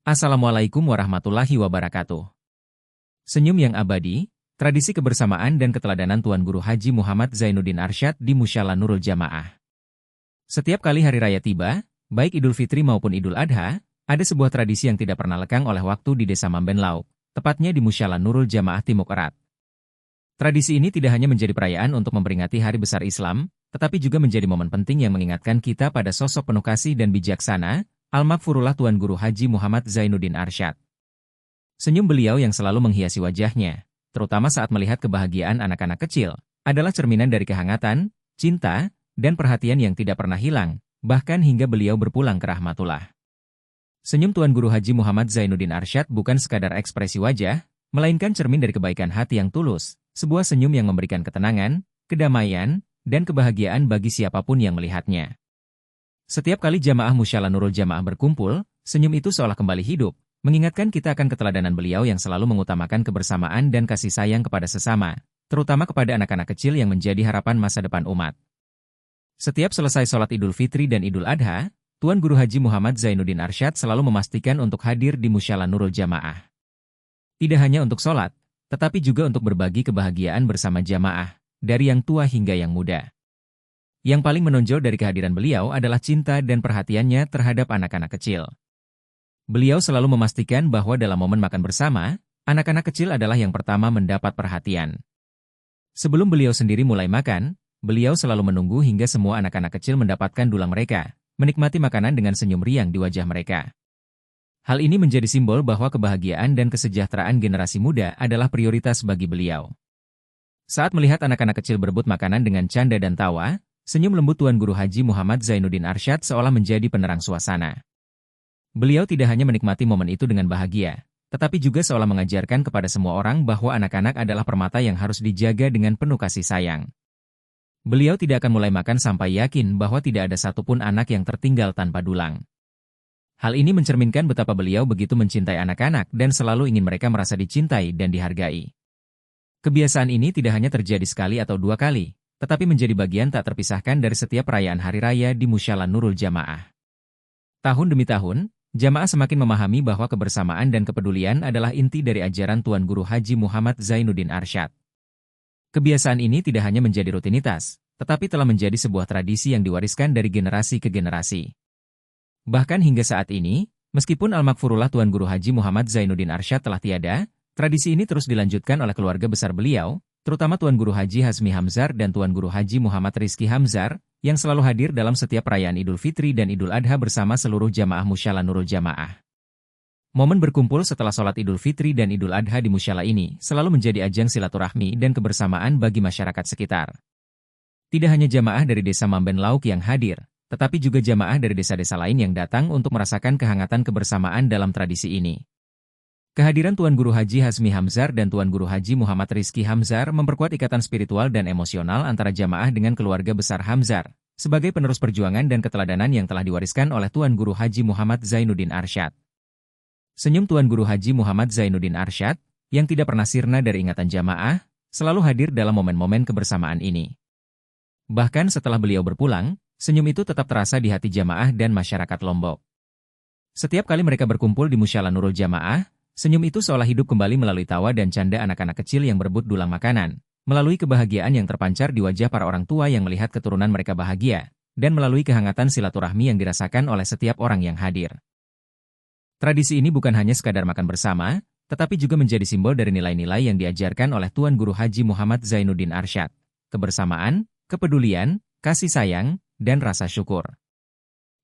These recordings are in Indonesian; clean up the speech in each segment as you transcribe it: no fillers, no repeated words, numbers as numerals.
Assalamualaikum warahmatullahi wabarakatuh. Senyum yang abadi, tradisi kebersamaan dan keteladanan Tuan Guru Haji Muhammad Zainuddin Arsyad di Musyala Nurul Jamaah. Setiap kali hari raya tiba, baik Idul Fitri maupun Idul Adha, ada sebuah tradisi yang tidak pernah lekang oleh waktu di Desa Mamben Lauk, tepatnya di Musyala Nurul Jamaah Timuk Erat. Tradisi ini tidak hanya menjadi perayaan untuk memperingati hari besar Islam, tetapi juga menjadi momen penting yang mengingatkan kita pada sosok penuh kasih dan bijaksana, Al-Maghfurullah Tuan Guru Haji Muhammad Zainuddin Arsyad. Senyum beliau yang selalu menghiasi wajahnya, terutama saat melihat kebahagiaan anak-anak kecil, adalah cerminan dari kehangatan, cinta, dan perhatian yang tidak pernah hilang, bahkan hingga beliau berpulang ke rahmatullah. Senyum Tuan Guru Haji Muhammad Zainuddin Arsyad bukan sekadar ekspresi wajah, melainkan cermin dari kebaikan hati yang tulus, sebuah senyum yang memberikan ketenangan, kedamaian, dan kebahagiaan bagi siapapun yang melihatnya. Setiap kali jamaah Musyala Nurul Jamaah berkumpul, senyum itu seolah kembali hidup, mengingatkan kita akan keteladanan beliau yang selalu mengutamakan kebersamaan dan kasih sayang kepada sesama, terutama kepada anak-anak kecil yang menjadi harapan masa depan umat. Setiap selesai sholat Idul Fitri dan Idul Adha, Tuan Guru Haji Muhammad Zainuddin Arsyad selalu memastikan untuk hadir di Musyala Nurul Jamaah. Tidak hanya untuk sholat, tetapi juga untuk berbagi kebahagiaan bersama jamaah, dari yang tua hingga yang muda. Yang paling menonjol dari kehadiran beliau adalah cinta dan perhatiannya terhadap anak-anak kecil. Beliau selalu memastikan bahwa dalam momen makan bersama, anak-anak kecil adalah yang pertama mendapat perhatian. Sebelum beliau sendiri mulai makan, beliau selalu menunggu hingga semua anak-anak kecil mendapatkan dulang mereka, menikmati makanan dengan senyum riang di wajah mereka. Hal ini menjadi simbol bahwa kebahagiaan dan kesejahteraan generasi muda adalah prioritas bagi beliau. Saat melihat anak-anak kecil berebut makanan dengan canda dan tawa, senyum lembut Tuan Guru Haji Muhammad Zainuddin Arsyad seolah menjadi penerang suasana. Beliau tidak hanya menikmati momen itu dengan bahagia, tetapi juga seolah mengajarkan kepada semua orang bahwa anak-anak adalah permata yang harus dijaga dengan penuh kasih sayang. Beliau tidak akan mulai makan sampai yakin bahwa tidak ada satupun anak yang tertinggal tanpa dulang. Hal ini mencerminkan betapa beliau begitu mencintai anak-anak dan selalu ingin mereka merasa dicintai dan dihargai. Kebiasaan ini tidak hanya terjadi sekali atau dua kali, tetapi menjadi bagian tak terpisahkan dari setiap perayaan hari raya di Musyala Nurul Jamaah. Tahun demi tahun, jamaah semakin memahami bahwa kebersamaan dan kepedulian adalah inti dari ajaran Tuan Guru Haji Muhammad Zainuddin Arsyad. Kebiasaan ini tidak hanya menjadi rutinitas, tetapi telah menjadi sebuah tradisi yang diwariskan dari generasi ke generasi. Bahkan hingga saat ini, meskipun Al-Maghfurullah Tuan Guru Haji Muhammad Zainuddin Arsyad telah tiada, tradisi ini terus dilanjutkan oleh keluarga besar beliau, terutama Tuan Guru Haji Hazmi Hamzar dan Tuan Guru Haji Muhammad Rizki Hamzar, yang selalu hadir dalam setiap perayaan Idul Fitri dan Idul Adha bersama seluruh jamaah Musyala Nurul Jamaah. Momen berkumpul setelah sholat Idul Fitri dan Idul Adha di Musyala ini selalu menjadi ajang silaturahmi dan kebersamaan bagi masyarakat sekitar. Tidak hanya jamaah dari Desa Mamben Lauk yang hadir, tetapi juga jamaah dari desa-desa lain yang datang untuk merasakan kehangatan kebersamaan dalam tradisi ini. Kehadiran Tuan Guru Haji Hazmi Hamzar dan Tuan Guru Haji Muhammad Rizki Hamzar memperkuat ikatan spiritual dan emosional antara jamaah dengan keluarga besar Hamzar, sebagai penerus perjuangan dan keteladanan yang telah diwariskan oleh Tuan Guru Haji Muhammad Zainuddin Arsyad. Senyum Tuan Guru Haji Muhammad Zainuddin Arsyad, yang tidak pernah sirna dari ingatan jamaah, selalu hadir dalam momen-momen kebersamaan ini. Bahkan setelah beliau berpulang, senyum itu tetap terasa di hati jamaah dan masyarakat Lombok. Setiap kali mereka berkumpul di Musyala Nurul Jamaah, senyum itu seolah hidup kembali melalui tawa dan canda anak-anak kecil yang berebut dulang makanan, melalui kebahagiaan yang terpancar di wajah para orang tua yang melihat keturunan mereka bahagia, dan melalui kehangatan silaturahmi yang dirasakan oleh setiap orang yang hadir. Tradisi ini bukan hanya sekadar makan bersama, tetapi juga menjadi simbol dari nilai-nilai yang diajarkan oleh Tuan Guru Haji Muhammad Zainuddin Arsyad, kebersamaan, kepedulian, kasih sayang, dan rasa syukur.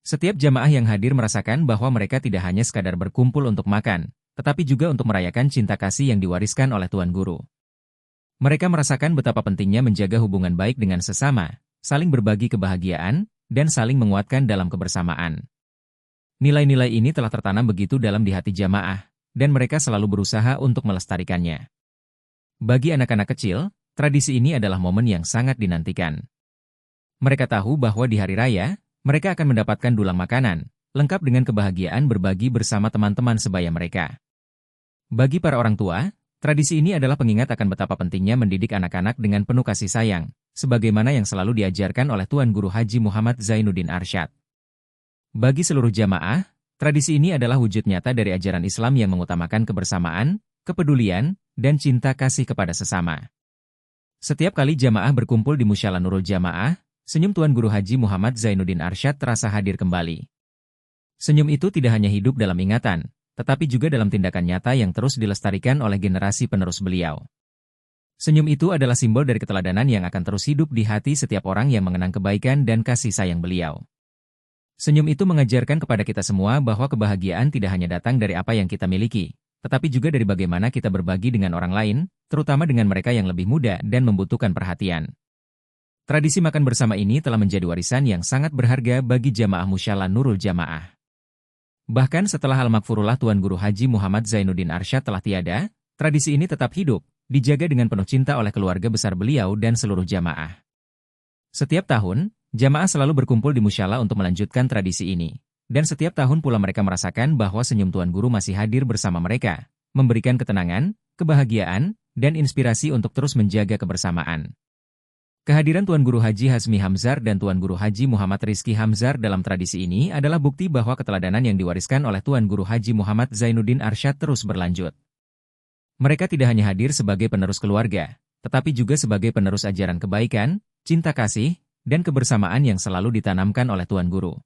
Setiap jamaah yang hadir merasakan bahwa mereka tidak hanya sekadar berkumpul untuk makan, tetapi juga untuk merayakan cinta kasih yang diwariskan oleh Tuan Guru. Mereka merasakan betapa pentingnya menjaga hubungan baik dengan sesama, saling berbagi kebahagiaan, dan saling menguatkan dalam kebersamaan. Nilai-nilai ini telah tertanam begitu dalam di hati jamaah, dan mereka selalu berusaha untuk melestarikannya. Bagi anak-anak kecil, tradisi ini adalah momen yang sangat dinantikan. Mereka tahu bahwa di hari raya, mereka akan mendapatkan dulang makanan, lengkap dengan kebahagiaan berbagi bersama teman-teman sebaya mereka. Bagi para orang tua, tradisi ini adalah pengingat akan betapa pentingnya mendidik anak-anak dengan penuh kasih sayang, sebagaimana yang selalu diajarkan oleh Tuan Guru Haji Muhammad Zainuddin Arsyad. Bagi seluruh jamaah, Tradisi ini adalah wujud nyata dari ajaran Islam yang mengutamakan kebersamaan, kepedulian, dan cinta kasih kepada sesama. Setiap kali jamaah berkumpul di Musyalah Nurul Jamaah, senyum Tuan Guru Haji Muhammad Zainuddin Arsyad terasa hadir kembali. Senyum itu tidak hanya hidup dalam ingatan, tetapi juga dalam tindakan nyata yang terus dilestarikan oleh generasi penerus beliau. Senyum itu adalah simbol dari keteladanan yang akan terus hidup di hati setiap orang yang mengenang kebaikan dan kasih sayang beliau. Senyum itu mengajarkan kepada kita semua bahwa kebahagiaan tidak hanya datang dari apa yang kita miliki, tetapi juga dari bagaimana kita berbagi dengan orang lain, terutama dengan mereka yang lebih muda dan membutuhkan perhatian. Tradisi makan bersama ini telah menjadi warisan yang sangat berharga bagi jamaah Musyalah Nurul Jamaah. Bahkan setelah Al-Maghfurullah Tuan Guru Haji Muhammad Zainuddin Arsyad telah tiada, tradisi ini tetap hidup, dijaga dengan penuh cinta oleh keluarga besar beliau dan seluruh jamaah. Setiap tahun, jamaah selalu berkumpul di musyalah untuk melanjutkan tradisi ini. Dan setiap tahun pula mereka merasakan bahwa senyum Tuan Guru masih hadir bersama mereka, memberikan ketenangan, kebahagiaan, dan inspirasi untuk terus menjaga kebersamaan. Kehadiran Tuan Guru Haji Hazmi Hamzar dan Tuan Guru Haji Muhammad Rizki Hamzar dalam tradisi ini adalah bukti bahwa keteladanan yang diwariskan oleh Tuan Guru Haji Muhammad Zainuddin Arsyad terus berlanjut. Mereka tidak hanya hadir sebagai penerus keluarga, tetapi juga sebagai penerus ajaran kebaikan, cinta kasih, dan kebersamaan yang selalu ditanamkan oleh Tuan Guru.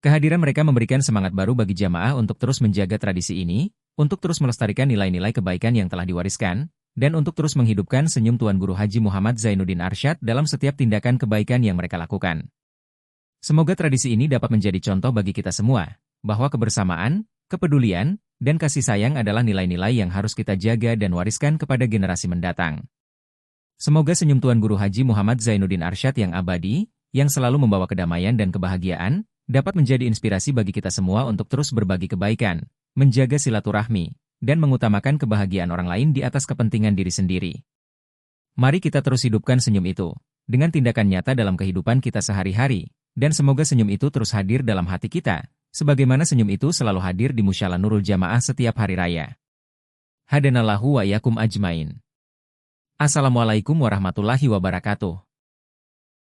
Kehadiran mereka memberikan semangat baru bagi jamaah untuk terus menjaga tradisi ini, untuk terus melestarikan nilai-nilai kebaikan yang telah diwariskan, dan untuk terus menghidupkan senyum Tuan Guru Haji Muhammad Zainuddin Arsyad dalam setiap tindakan kebaikan yang mereka lakukan. Semoga tradisi ini dapat menjadi contoh bagi kita semua, bahwa kebersamaan, kepedulian, dan kasih sayang adalah nilai-nilai yang harus kita jaga dan wariskan kepada generasi mendatang. Semoga senyum Tuan Guru Haji Muhammad Zainuddin Arsyad yang abadi, yang selalu membawa kedamaian dan kebahagiaan, dapat menjadi inspirasi bagi kita semua untuk terus berbagi kebaikan, menjaga silaturahmi, dan mengutamakan kebahagiaan orang lain di atas kepentingan diri sendiri. Mari kita terus hidupkan senyum itu, dengan tindakan nyata dalam kehidupan kita sehari-hari, dan semoga senyum itu terus hadir dalam hati kita, sebagaimana senyum itu selalu hadir di Musyalah Nurul Jamaah setiap hari raya. Hadanallahu wa iyyakum ajmain. Assalamualaikum warahmatullahi wabarakatuh.